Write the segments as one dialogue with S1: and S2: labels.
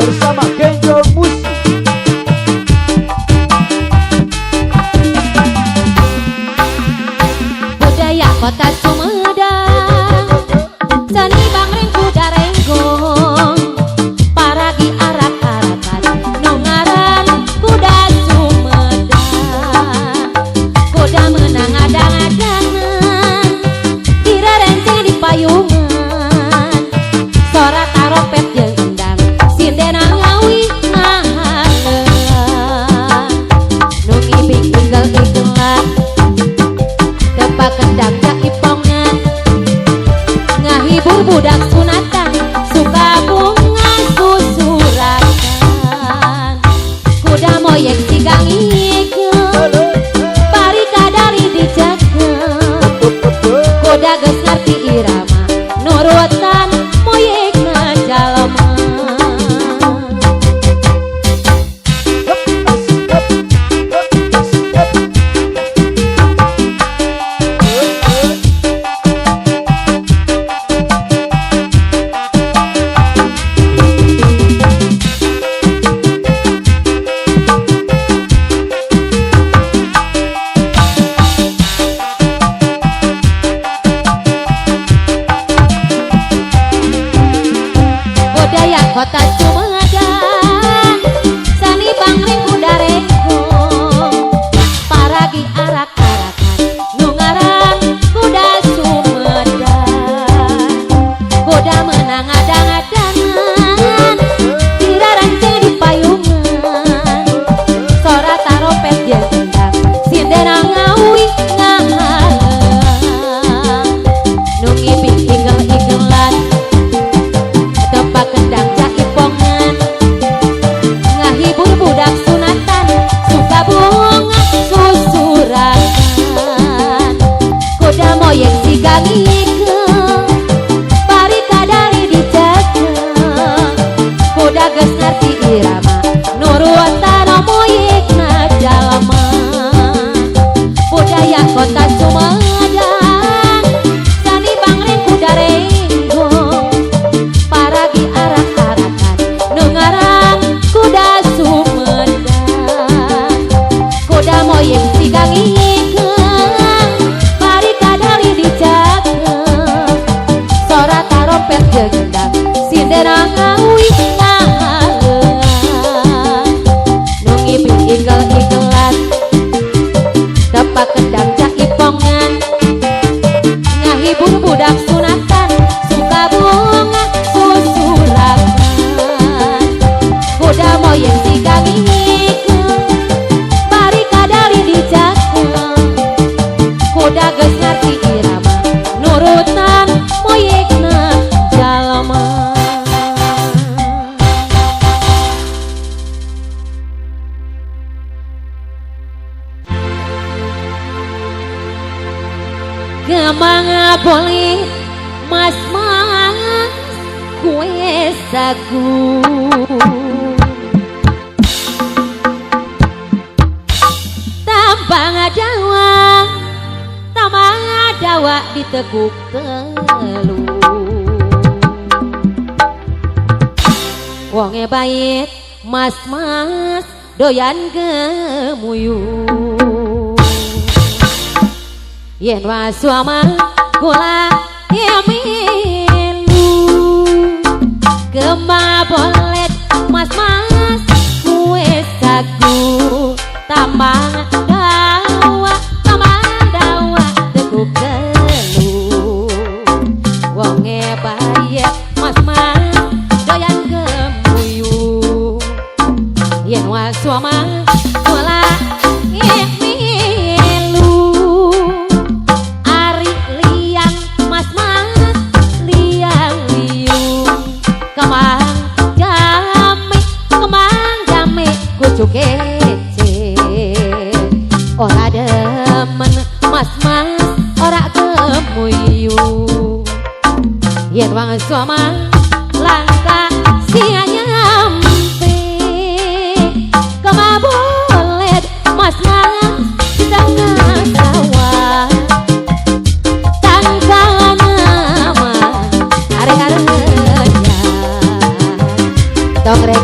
S1: bersama Genjol Musik.
S2: Budaya kota Sumedang, seni bangring kuda renggong, paragi arak-arakan nungaran kuda Sumedang. Kuda menang adang-adangan, direrenceng di payungan, sorak taropet jeung endang, sinden ngawi ngahaleun. Nu ngibing igel-igelan, tepak kendang jaipongan, ngahibur budak sunatan, suka bunga susurakan. Kuda moyek sigang ikeun, bari kadari dijakeun. Kuda geus ngarti irama, nurutan moyekna jalema. Budaya kota Sumedang, seni bangring kuda renggong, paragi arak-arakan nungaran kuda Sumedang. Kuda menang adang-adangan, dirarenceng di payungan, sorak taropet jeung endang, sinden ngawi ngahaleun. Nu ngibing igel-igelan, tepak kendang jaipongan, ngahibur budak sunatan, suka bunga susurakan. Kuda moyek sigang ikeun, bari kadari dijakeun. Kuda geus ngarti irama, nurutan moyekna jalema. Budaya kota Sumedang, seni bangring kuda renggong, paragi arak-arakan nungaran kuda Sumedang. Kuda moyek sigang ikeun, bari kadari dijakeun. Sorak taropet jeung endang, sinden ngawi ngahaleun. Nu ngibing igel-igelan, tepak kendang jaipongan, ngahibur budak sunatan, suka bunga susurakan. Kuda moyek sigang ikeun, bari kadari dijakeun. Kuda geus ngarti irama, nurutan moyekna jalema. Gemang boleh mas-mas kue sagu, tambang dawa diteguk telu. Wonge bait mas-mas doyan gemuyung, yen wasuama kula milu. Gema bolet mas-mas kue sagu, tambang dawa teguk telu. Wonge bait mas-mas doyan gemuyung, yen wasuama kula milu. Ari liang mas-mas liang-liung, kemang jame kucuk kece. Ora demen mas-mas ora gemuyung, yen wang suama langka sia nyampe. Kemabulet mas-mas di tengah sawah, tangkalan nama are-arenya tong rek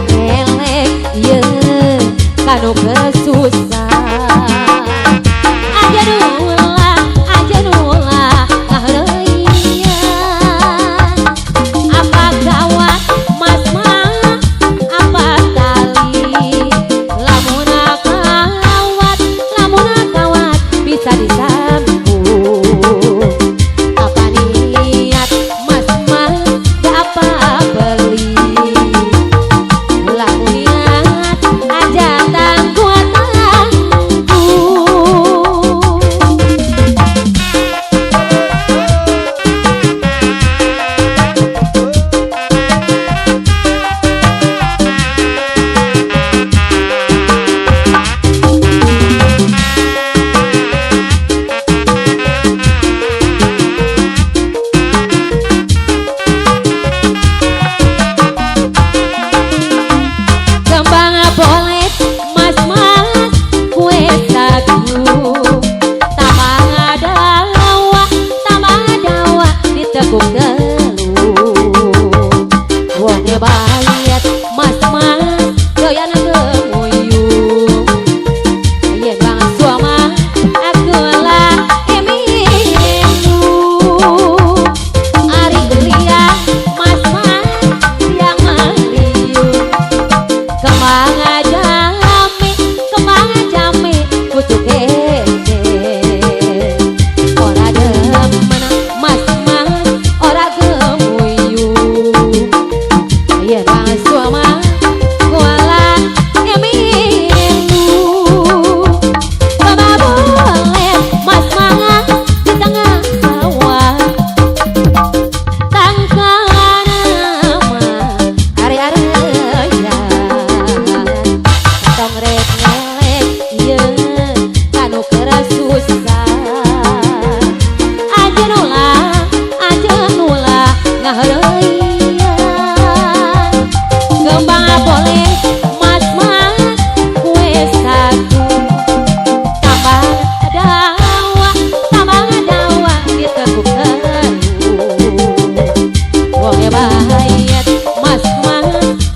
S2: layet mas mah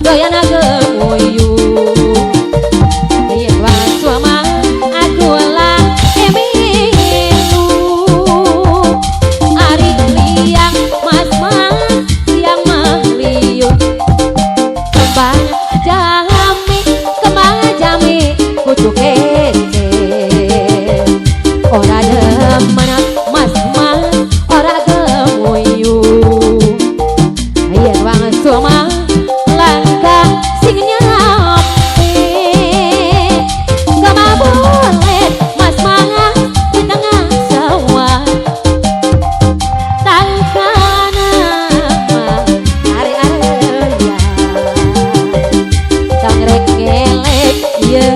S2: doyan agemuyu yen wang suama aku lah emilu ari liang mas mah yang meliu kembang jami kucuk kece ora demen mas mah ora gemuyu yen wang suama langka sing nyape kemabulet mas mah di tengah sawah tangkana are-are ya tangrek kelek ye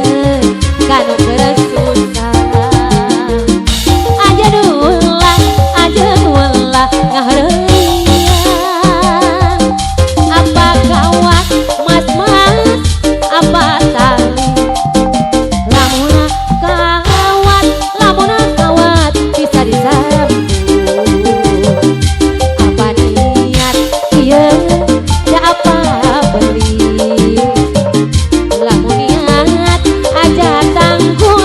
S2: kanu keresusah aja nulah ngahreuyan apa kawat mas mas apa tali lamuna kawat bisa disambut apa niat ieu da apa beli lamun niat aja tangguh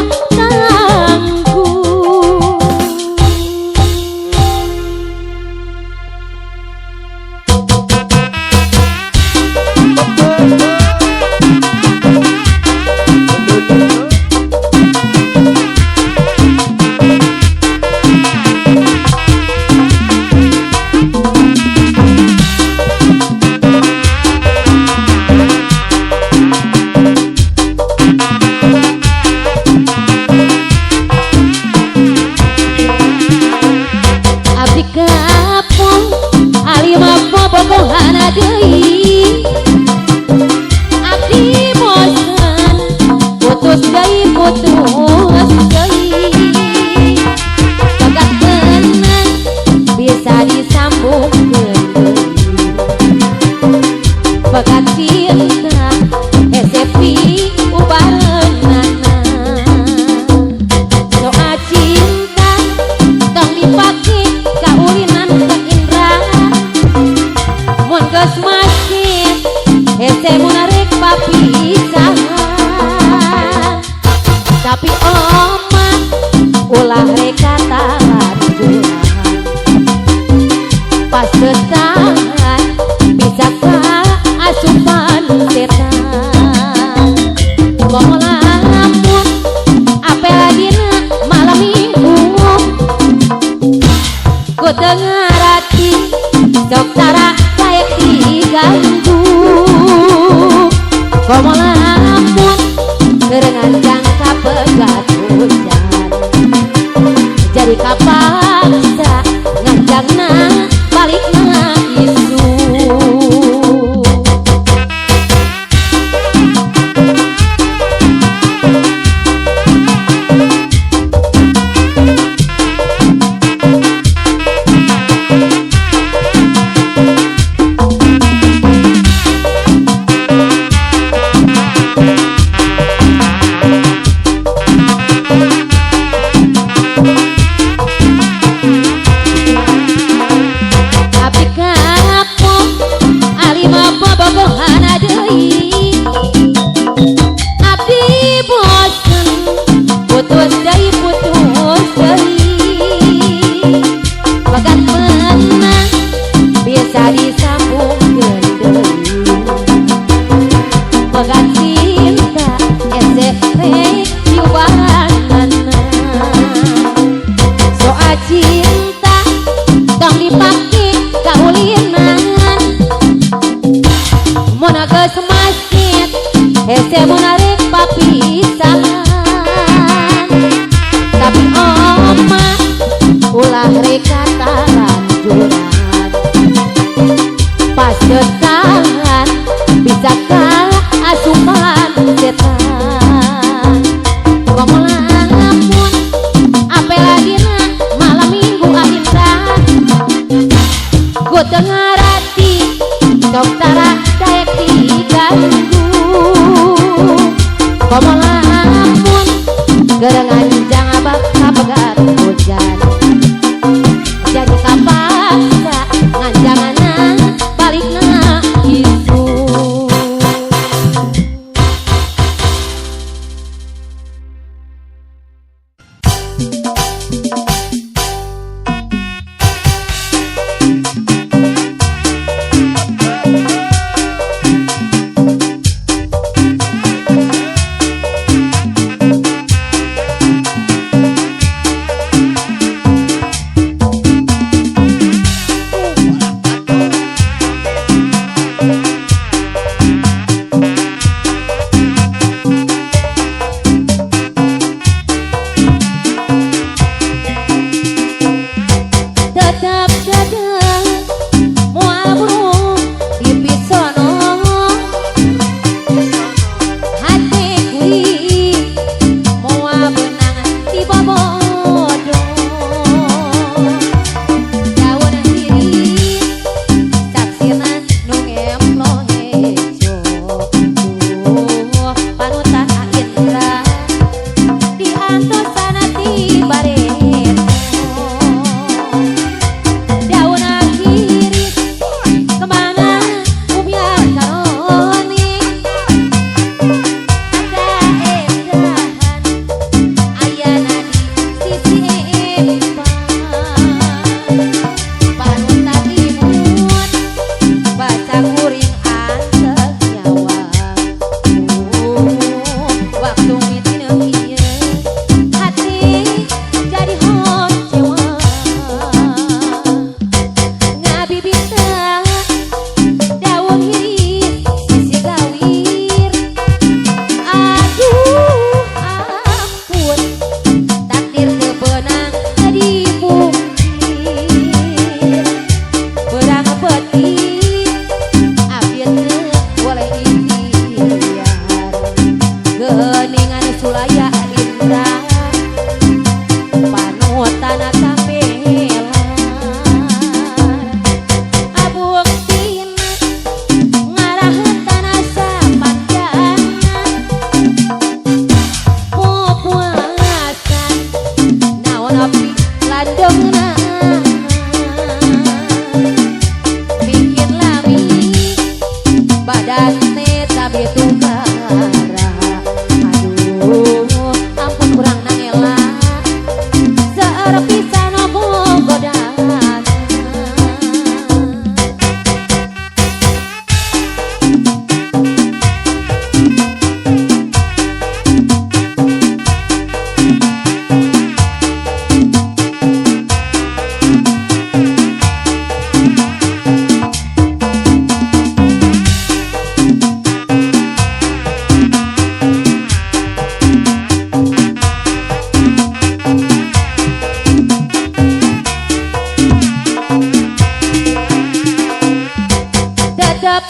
S2: abdi kapung alima bobogohana deui abdi bosen putus deui bagat tenang bisa disambungkeun bagat cinta hesepi ubareunana doa cinta tong dipake kaulinan ke Indra mun geus masjid hese munarek papisahan tapi omat ulah reka tahan pas getahan bisa ka asupan setan komo lamun apeladina malam minggu ku dengar hati sok tara kayak diganggu komo lamun kerengan jangka pegat hujan jadi kapaksa nganjangna balikna isu hese munarek papisahan tapi oma ulah reka talanjuran pas getahan bisa ka asupan setan komo lamun apeladina malam minggu akhirah ku dengar hati sok tara daek diganggu komo lamun gerengan jangan bakal pegat hujan jadi kapaksa nganjangana balikna gasne tapi tunggara. Aduh ampun kurang nangela seorang pisan opo godana. Tetap